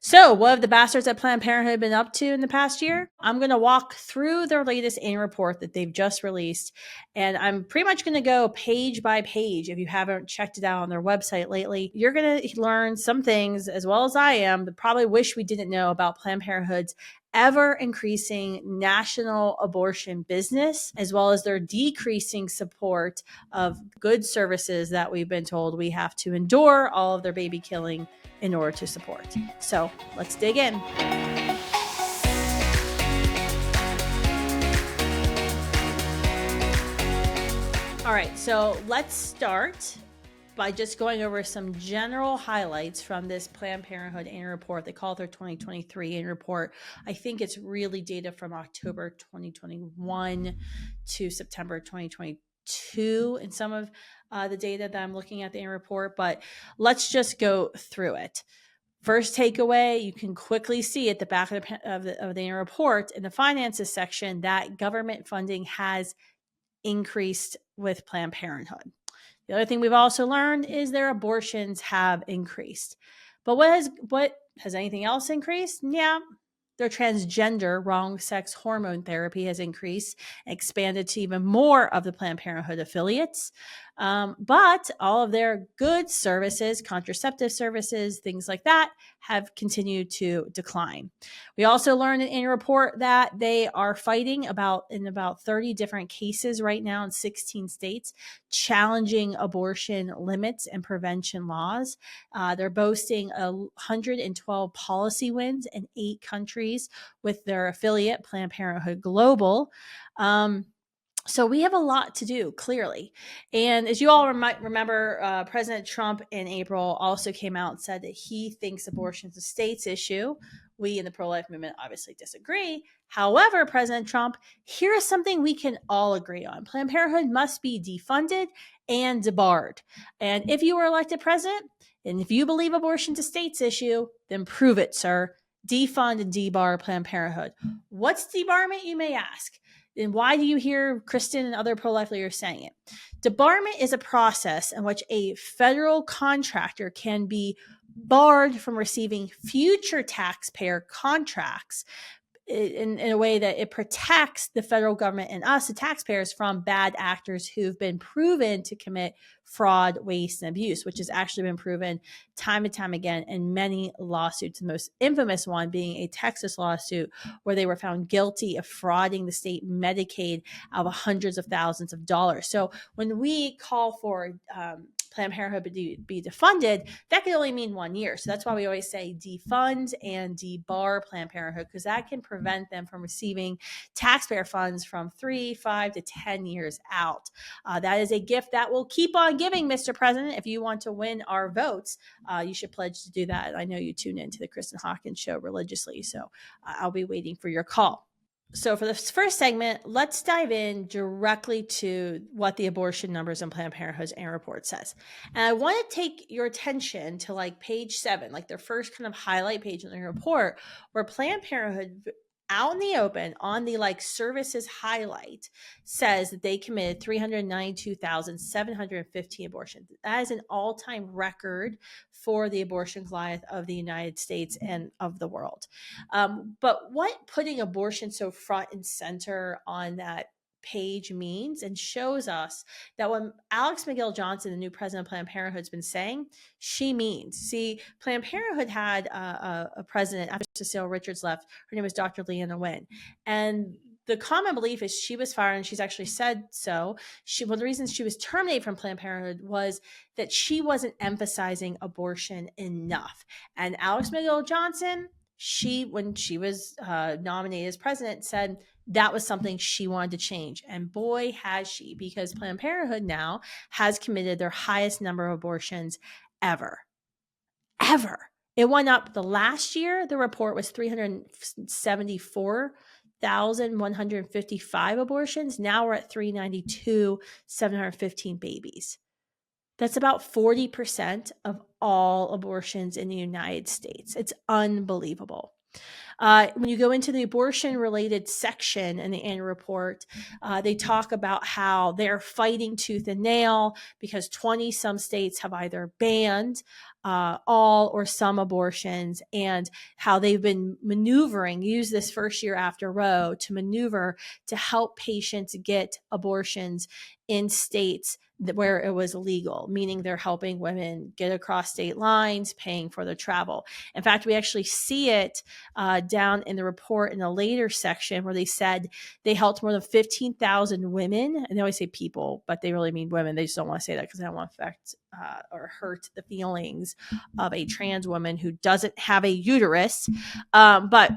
So, what have the bastards at Planned Parenthood been up to in the past year? I'm going to walk through their latest annual report that they've just released, and I'm pretty much going to go page by page. If you haven't checked it out on their website lately, you're going to learn some things, as well as I am, that probably wish we didn't know about Planned Parenthood's ever increasing national abortion business, as well as their decreasing support of good services that we've been told we have to endure all of their baby killing in order to support. So let's dig in. All right, so let's start by just going over some general highlights from this Planned Parenthood annual report. They call it their 2023 annual report. I think it's really data from October 2021 to September 2022 in some of the data that I'm looking at the annual report, but let's just go through it. First takeaway, you can quickly see at the back of the annual report in the finances section that government funding has increased with Planned Parenthood. The other thing we've also learned is their abortions have increased. But what has anything else increased? Yeah. Their transgender wrong sex hormone therapy has increased, expanded to even more of the Planned Parenthood affiliates. But all of their good services, contraceptive services, things like that, have continued to decline. We also learned in a report that they are fighting in about 30 different cases right now in 16 states, challenging abortion limits and prevention laws. They're boasting 112 policy wins in 8 countries with their affiliate, Planned Parenthood Global. So we have a lot to do, clearly. And as you all might remember, President Trump in April also came out and said that he thinks abortion is a state's issue. We in the pro-life movement obviously disagree. However, President Trump, here is something we can all agree on. Planned Parenthood must be defunded and debarred. And if you were elected president, and if you believe abortion is a state's issue, then prove it, sir. Defund and debar Planned Parenthood. What's debarment, you may ask? And why do you hear Kristan and other pro-life leaders saying it? Debarment is a process in which a federal contractor can be barred from receiving future taxpayer contracts in a way that it protects the federal government and us, the taxpayers, from bad actors who've been proven to commit fraud, waste, and abuse, which has actually been proven time and time again in many lawsuits. The most infamous one being a Texas lawsuit where they were found guilty of frauding the state Medicaid out of hundreds of thousands of dollars. So when we call for Planned Parenthood be defunded, that can only mean 1 year. So that's why we always say defund and debar Planned Parenthood, because that can prevent them from receiving taxpayer funds from 3, 5 to 10 years out. That is a gift that will keep on giving, Mr. President. If you want to win our votes, you should pledge to do that. I know you tune into the Kristan Hawkins show religiously, so I'll be waiting for your call. So for the first segment, let's dive in directly to what the abortion numbers in Planned Parenthood's annual report says. And I want to take your attention to like page 7, like their first kind of highlight page in the report, where Planned Parenthood out in the open on the like services highlight says that they committed 392,715 abortions. That is an all-time record for the abortion Goliath of the United States and of the world. But what putting abortion so front and center on that page means and shows us that when Alex McGill Johnson, the new president of Planned Parenthood, has been saying, she means. See, Planned Parenthood had a president after Cecile Richards left. Her name was Dr. Leanna Wen. And the common belief is she was fired, and she's actually said so. One of the reasons she was terminated from Planned Parenthood was that she wasn't emphasizing abortion enough. And Alex McGill Johnson, when she was nominated as president, said that was something she wanted to change. And boy, has she, because Planned Parenthood now has committed their highest number of abortions ever. It went up the last year. The report was 374,155 abortions. Now we're at 392,715 babies. That's about 40% of all abortions in the United States. It's unbelievable. When you go into the abortion-related section in the annual report, they talk about how they're fighting tooth and nail because 20-some states have either banned all or some abortions, and how they've been maneuvering, use this first year after Roe to maneuver to help patients get abortions in states where it was legal, meaning they're helping women get across state lines, paying for their travel. In fact, we actually see it down in the report in a later section where they said they helped more than 15,000 women. And they always say people, but they really mean women. They just don't want to say that because they don't want to affect or hurt the feelings of a trans woman who doesn't have a uterus. But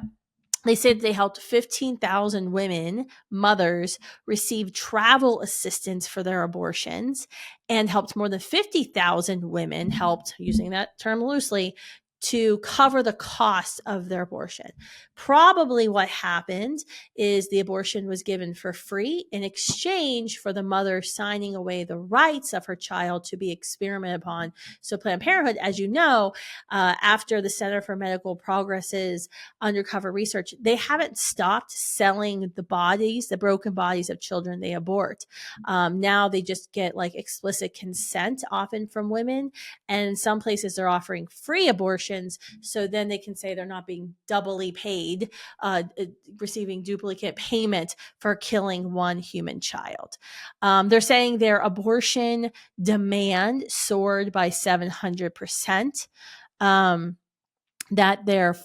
they said they helped 15,000 women, mothers, receive travel assistance for their abortions, and helped more than 50,000 women, helped, using that term loosely, to cover the cost of their abortion. Probably what happened is the abortion was given for free in exchange for the mother signing away the rights of her child to be experimented upon. So Planned Parenthood, as you know, after the Center for Medical Progress's undercover research, they haven't stopped selling the bodies, the broken bodies of children they abort. Now they just get like explicit consent often from women. And in some places they're offering free abortions. So then they can say they're not being doubly paid, receiving duplicate payment for killing one human child. They're saying their abortion demand soared by 700%. That they had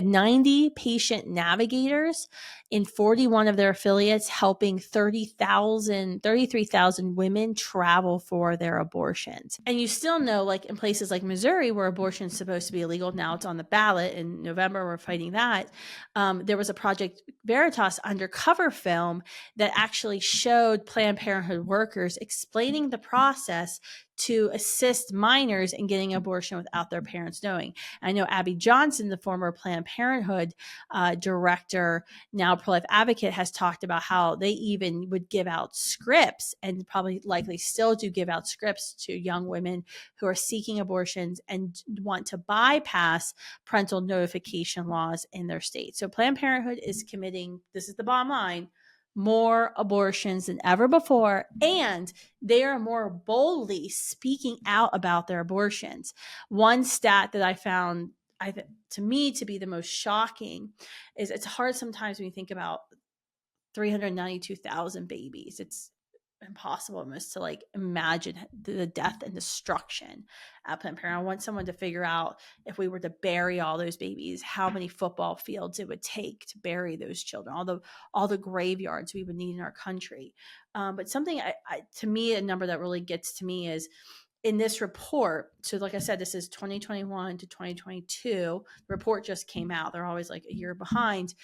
90 patient navigators in 41 of their affiliates, helping 33,000 women travel for their abortions. And you still know, like in places like Missouri, where abortion is supposed to be illegal, now it's on the ballot. In November, we're fighting that. There was a Project Veritas undercover film that actually showed Planned Parenthood workers explaining the process to assist minors in getting abortion without their parents knowing. I know Abby Johnson, the former Planned Parenthood director, now pro-life advocate, has talked about how they even would give out scripts, and probably likely still do give out scripts to young women who are seeking abortions and want to bypass parental notification laws in their state. So Planned Parenthood is committing, this is the bottom line, more abortions than ever before, and they are more boldly speaking out about their abortions. One stat that I found, to me, to be the most shocking is it's hard sometimes when you think about 392,000 babies. It's impossible almost to like imagine the death and destruction at Planned Parenthood. I want someone to figure out, if we were to bury all those babies, how many football fields it would take to bury those children, all the graveyards we would need in our country. But something to me, a number that really gets to me is in this report. So like I said, this is 2021 to 2022. The report just came out. They're always like a year behind.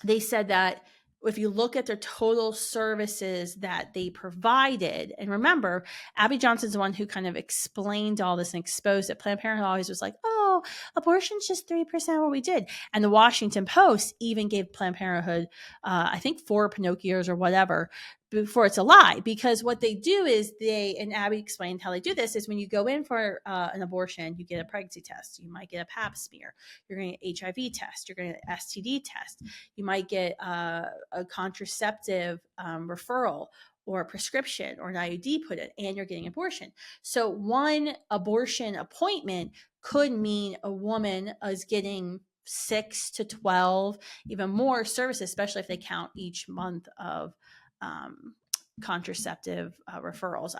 They said that if you look at their total services that they provided, and remember, Abby Johnson's the one who kind of explained all this and exposed it. Planned Parenthood always was like, oh, abortion's just 3% of what we did. And the Washington Post even gave Planned Parenthood, I think 4 Pinocchios or whatever, before it's a lie. Because what they do is and Abby explained how they do this, is when you go in for an abortion, you get a pregnancy test. You might get a pap smear. You're going to get an HIV test. You're going to get an STD test. You might get a contraceptive referral or a prescription or an IUD put in, and you're getting an abortion. So one abortion appointment could mean a woman is getting 6 to 12, even more services, especially if they count each month of contraceptive referrals.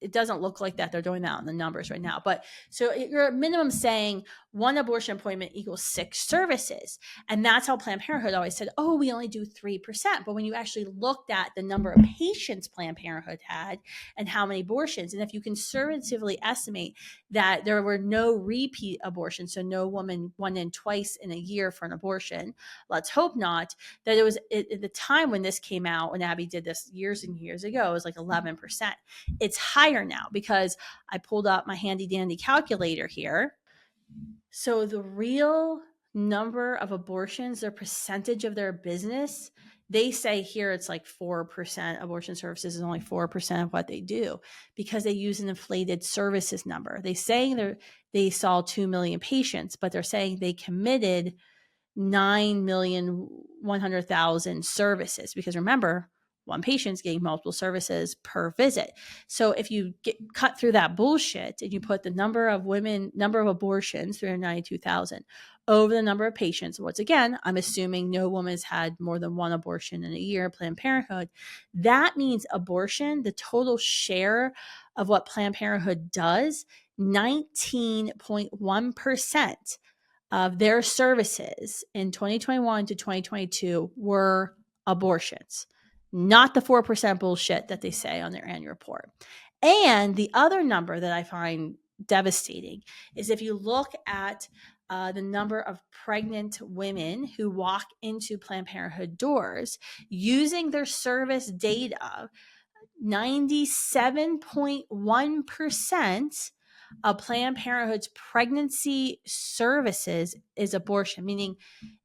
It doesn't look like that they're doing that in the numbers right now, but so you're at minimum saying one abortion appointment equals 6 services. And that's how Planned Parenthood always said, oh, we only do 3%. But when you actually looked at the number of patients Planned Parenthood had and how many abortions, and if you conservatively estimate that there were no repeat abortions, so no woman went in twice in a year for an abortion, let's hope not, that it was at the time when this came out, when Abby did this years and years ago, it was like 11%. It's higher now because I pulled up my handy dandy calculator here. So the real number of abortions, their percentage of their business, they say here it's like 4%. Abortion services is only 4% of what they do because they use an inflated services number. They say they saw 2 million patients, but they're saying they committed 9,100,000 services, because remember, one patient's getting multiple services per visit. So if you cut through that bullshit and you put the number of abortions, 392,000, over the number of patients, once again, I'm assuming no woman's had more than one abortion in a year, Planned Parenthood, that means abortion, the total share of what Planned Parenthood does, 19.1% of their services in 2021 to 2022 were abortions, not the 4% bullshit that they say on their annual report. And the other number that I find devastating is if you look at the number of pregnant women who walk into Planned Parenthood doors using their service data, 97.1% of Planned Parenthood's pregnancy services is abortion, meaning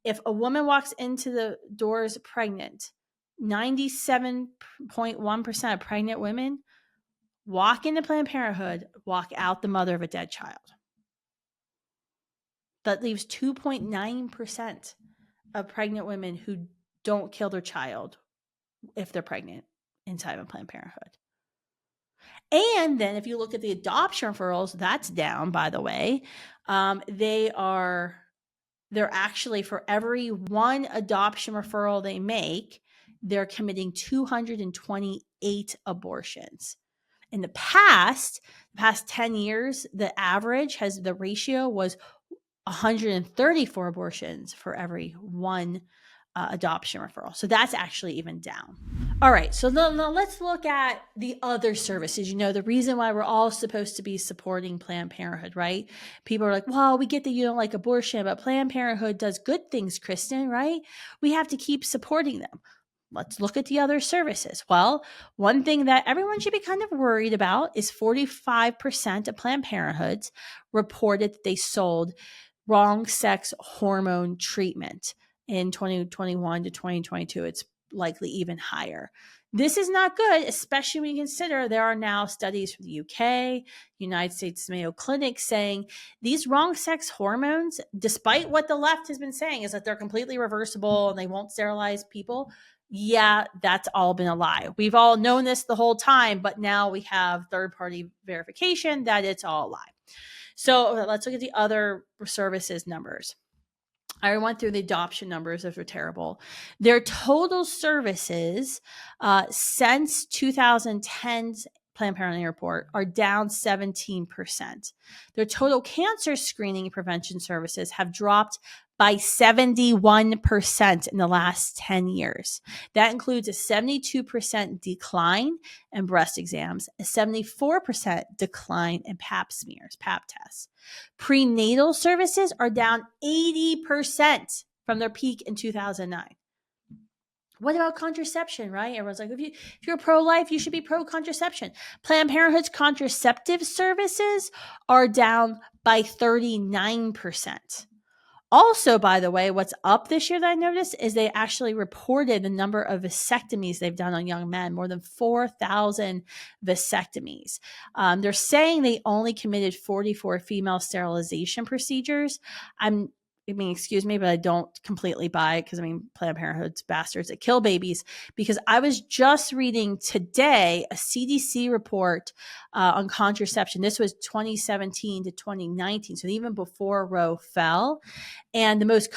if a woman walks into the doors pregnant, 97.1% of pregnant women walk into Planned Parenthood, walk out the mother of a dead child. That leaves 2.9% of pregnant women who don't kill their child if they're pregnant inside of Planned Parenthood. And then if you look at the adoption referrals, that's down, by the way. They're actually, for every one adoption referral they make, they're committing 228 abortions. In the past 10 years, the ratio was 134 abortions for every one adoption referral. So that's actually even down. All right, so now let's look at the other services. The reason why we're all supposed to be supporting Planned Parenthood, right? People are like, well, we get that you don't like abortion, but Planned Parenthood does good things, Kristan, right? We have to keep supporting them. Let's look at the other services. Well, one thing that everyone should be kind of worried about is 45% of Planned Parenthoods reported that they sold wrong sex hormone treatment in 2021 to 2022. It's likely even higher. This is not good, especially when you consider there are now studies from the UK, United States Mayo Clinic, saying these wrong sex hormones, despite what the left has been saying, is that they're completely reversible and they won't sterilize people. Yeah, that's all been a lie. We've all known this the whole time, but now we have third-party verification that it's all a lie. So let's look at the other services numbers. I went through the adoption numbers, those were terrible. Their total services since 2010's Planned Parenthood report are down 17%. Their total cancer screening and prevention services have dropped by 71% in the last 10 years. That includes a 72% decline in breast exams, a 74% decline in pap smears, pap tests. Prenatal services are down 80% from their peak in 2009. What about contraception, right? Everyone's like, if you're pro-life, you should be pro-contraception. Planned Parenthood's contraceptive services are down by 39%. Also, by the way, what's up this year that I noticed is they actually reported the number of vasectomies they've done on young men, more than 4,000 vasectomies. They're saying they only committed 44 female sterilization procedures. Excuse me, but I don't completely buy it because, Planned Parenthood's bastards that kill babies, because I was just reading today a CDC report on contraception. This was 2017 to 2019, so even before Roe fell. And the most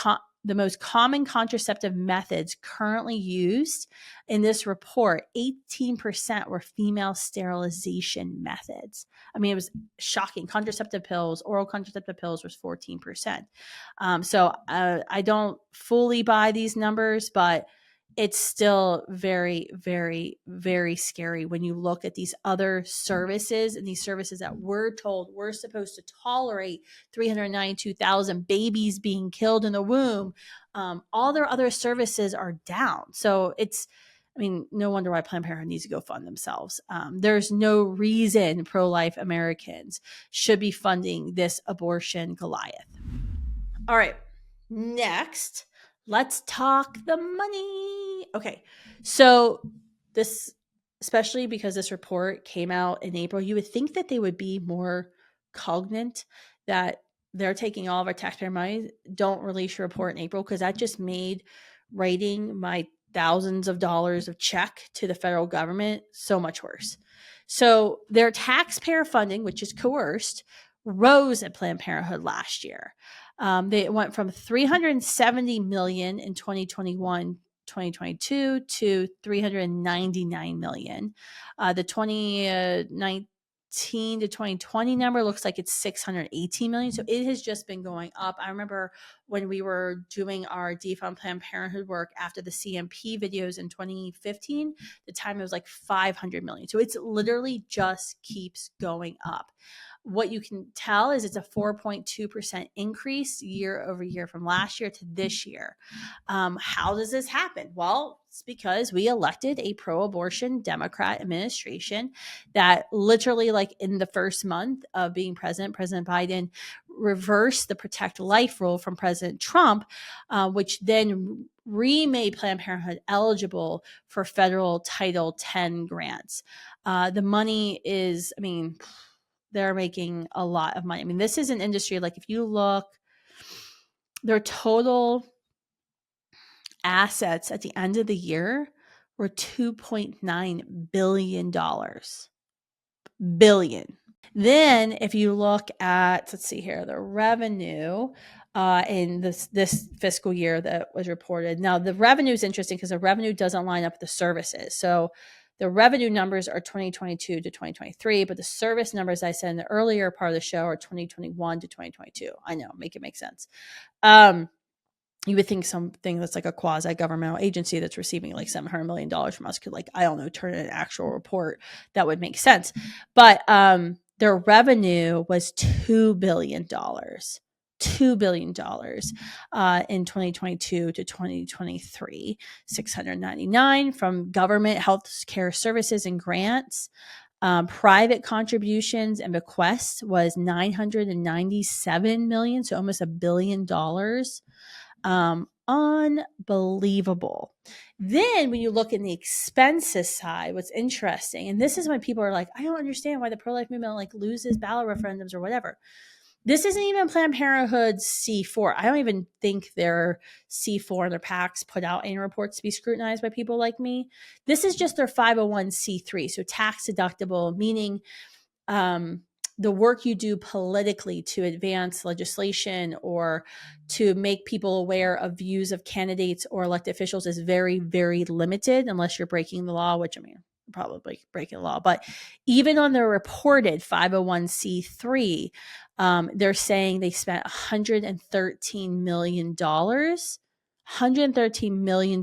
common contraceptive methods currently used in this report, 18% were female sterilization methods. It was shocking. Contraceptive pills, oral contraceptive pills was 14%. So I don't fully buy these numbers, but it's still very, very, very scary when you look at these other services and these services that we're told we're supposed to tolerate 392,000 babies being killed in the womb. All their other services are down. So no wonder why Planned Parenthood needs to go fund themselves. There's no reason pro-life Americans should be funding this abortion Goliath. All right, next, let's talk the money. Okay, so this, especially because this report came out in April, you would think that they would be more cognizant that they're taking all of our taxpayer money. Don't release your report in April, because that just made writing my thousands of dollars of check to the federal government, so much worse. So their taxpayer funding, which is coerced, rose at Planned Parenthood last year. They went from 370 million in 2021 2022 to 399 million. The 2019 to 2020 number looks like it's 618 million. So it has just been going up. I remember when we were doing our defund Planned Parenthood work after the CMP videos in 2015, the time it was like 500 million. So it's literally just keeps going up. What you can tell is it's a 4.2% increase year over year from last year to this year. How does this happen? Well, it's because we elected a pro-abortion Democrat administration that literally, like in the first month of being president, President Biden reversed the Protect Life rule from President Trump, which then remade Planned Parenthood eligible for federal Title X grants. The money is, they're making a lot of money. This is an industry, like if you look, their total assets at the end of the year were $2.9 billion. Billion. Then if you look at, let's see here, the revenue in this fiscal year that was reported. Now the revenue is interesting because the revenue doesn't line up with the services. So the revenue numbers are 2022 to 2023, but the service numbers I said in the earlier part of the show are 2021 to 2022. I know, make it make sense. You would think something that's like a quasi-governmental agency that's receiving like $700 million from us could, like, I don't know, turn in an actual report that would make sense. But their revenue was $2 billion. $2 billion in 2022 to 2023, 699 from government health care services and grants. Private contributions and bequests was 997 million, so almost $1 billion. Unbelievable. Then when you look in the expenses side, what's interesting, and this is when people are like, I don't understand why the pro-life movement like loses ballot referendums or whatever. This isn't even Planned Parenthood's C4. I don't even think their C4 and their PACs put out annual reports to be scrutinized by people like me. This is just their 501c3, so tax deductible, meaning the work you do politically to advance legislation or to make people aware of views of candidates or elected officials is very, very limited unless you're breaking the law, which probably breaking the law. But even on the reported 501c3, they're saying they spent $113 million, $113 million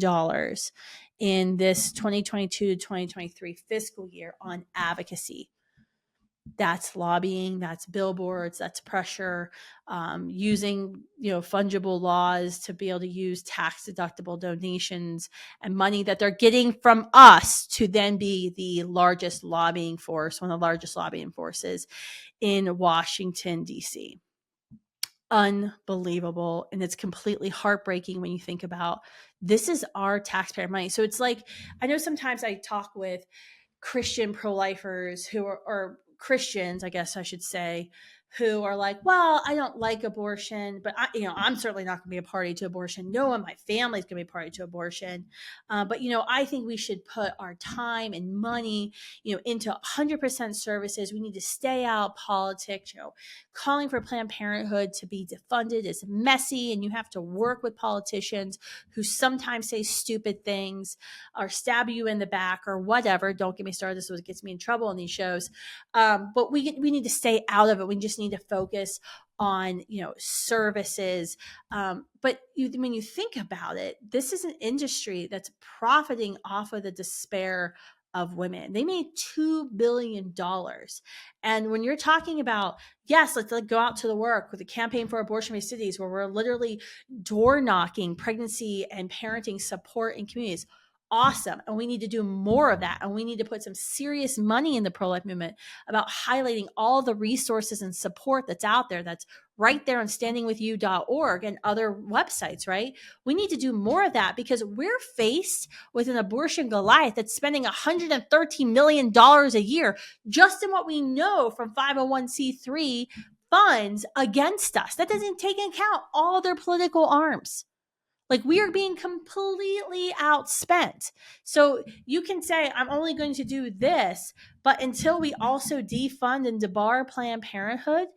in this 2022 to 2023 fiscal year on advocacy. That's lobbying, that's billboards, that's pressure, using fungible laws to be able to use tax deductible donations and money that they're getting from us to then be the largest lobbying force, one of the largest lobbying forces in Washington, D.C. Unbelievable. And it's completely heartbreaking when you think about this is our taxpayer money. So it's like, I know sometimes I talk with Christian pro-lifers who are, or Christians, I guess I should say, who are like, well, I don't like abortion, but I'm certainly not going to be a party to abortion. No one in my family is going to be a party to abortion. But I think we should put our time and money, into 100% services. We need to stay out of politics. Calling for Planned Parenthood to be defunded is messy, and you have to work with politicians who sometimes say stupid things or stab you in the back or whatever. Don't get me started. This is what gets me in trouble in these shows. But we need to stay out of it. We just need to focus on, services. But when you think about it, this is an industry that's profiting off of the despair of women. They made $2 billion. And when you're talking about, yes, let's go out to the work with the Campaign for Abortion-Free Cities, where we're literally door knocking pregnancy and parenting support in communities. Awesome. And we need to do more of that. And we need to put some serious money in the pro-life movement about highlighting all the resources and support that's out there, that's right there on standingwithyou.org and other websites, right? We need to do more of that because we're faced with an abortion Goliath that's spending $113 million a year just in what we know from 501c3 funds against us. That doesn't take into account all their political arms. Like, we are being completely outspent. So you can say, I'm only going to do this, but until we also defund and debar Planned Parenthood,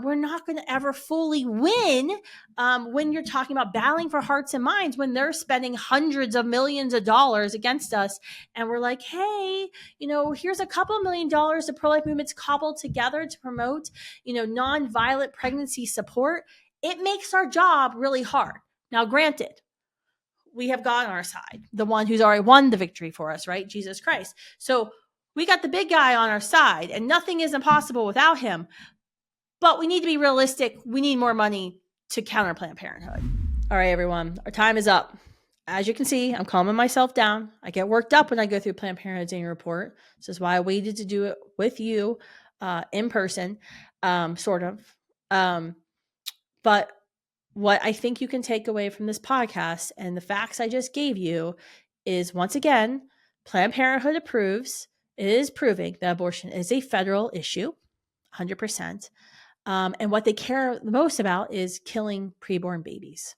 we're not going to ever fully win when you're talking about battling for hearts and minds, when they're spending hundreds of millions of dollars against us. And we're like, hey, here's a couple $1 million the pro-life movement's cobbled together to promote, non-violent pregnancy support. It makes our job really hard. Now, granted, we have God on our side, the one who's already won the victory for us, right? Jesus Christ. So we got the big guy on our side, and nothing is impossible without him. But we need to be realistic. We need more money to counter Planned Parenthood. All right, everyone, our time is up. As you can see, I'm calming myself down. I get worked up when I go through Planned Parenthood's annual report. This is why I waited to do it with you in person, sort of. But what I think you can take away from this podcast and the facts I just gave you is, once again, Planned Parenthood approves. It is proving that abortion is a federal issue, 100%. And what they care the most about is killing preborn babies.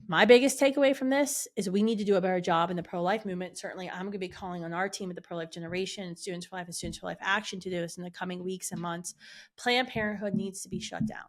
My biggest takeaway from this is we need to do a better job in the pro-life movement. Certainly, I'm going to be calling on our team at the Pro-Life Generation, Students for Life, and Students for Life Action to do this in the coming weeks and months. Planned Parenthood needs to be shut down.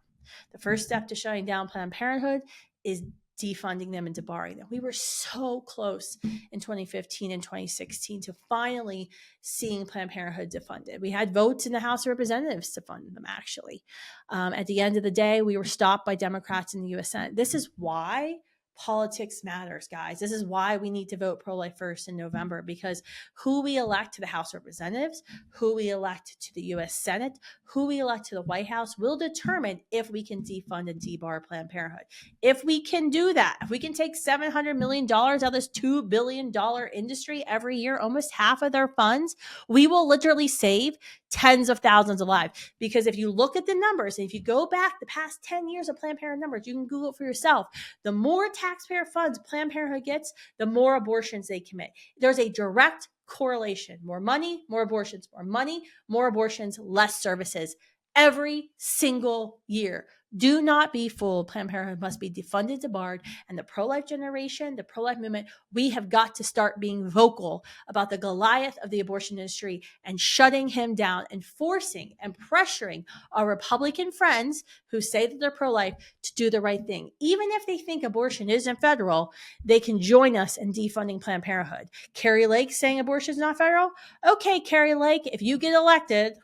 The first step to shutting down Planned Parenthood is defunding them and debarring them. We were so close in 2015 and 2016 to finally seeing Planned Parenthood defunded. We had votes in the House of Representatives to fund them, actually. At the end of the day, we were stopped by Democrats in the U.S. Senate. This is why politics matters, guys. This is why we need to vote pro-life first in November, because who we elect to the House of Representatives, who we elect to the U.S. Senate, who we elect to the White House will determine if we can defund and debar Planned Parenthood. If we can do that, if we can take $700 million out of this $2 billion industry every year, almost half of their funds, we will literally save tens of thousands of lives. Because if you look at the numbers, and if you go back the past 10 years of Planned Parenthood numbers, you can Google it for yourself. The more taxpayer funds Planned Parenthood gets, the more abortions they commit. There's a direct correlation. More money, more abortions. More money, more abortions, less services. Every single year. Do not be fooled. Planned Parenthood must be defunded, debarred, and the pro-life generation, the pro-life movement, we have got to start being vocal about the Goliath of the abortion industry and shutting him down and forcing and pressuring our Republican friends who say that they're pro-life to do the right thing. Even if they think abortion isn't federal, they can join us in defunding Planned Parenthood. Carrie Lake saying abortion is not federal? Okay, Carrie Lake, if you get elected,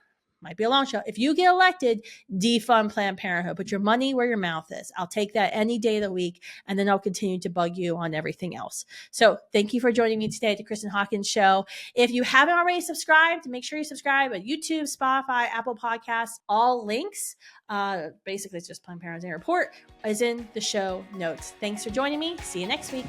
might be a long shot. If you get elected, defund Planned Parenthood. Put your money where your mouth is. I'll take that any day of the week, and then I'll continue to bug you on everything else. So thank you for joining me today at the Kristan Hawkins Show. If you haven't already subscribed, make sure you subscribe at YouTube, Spotify, Apple Podcasts. All links, basically it's just Planned Parenthood's report, is in the show notes. Thanks for joining me. See you next week.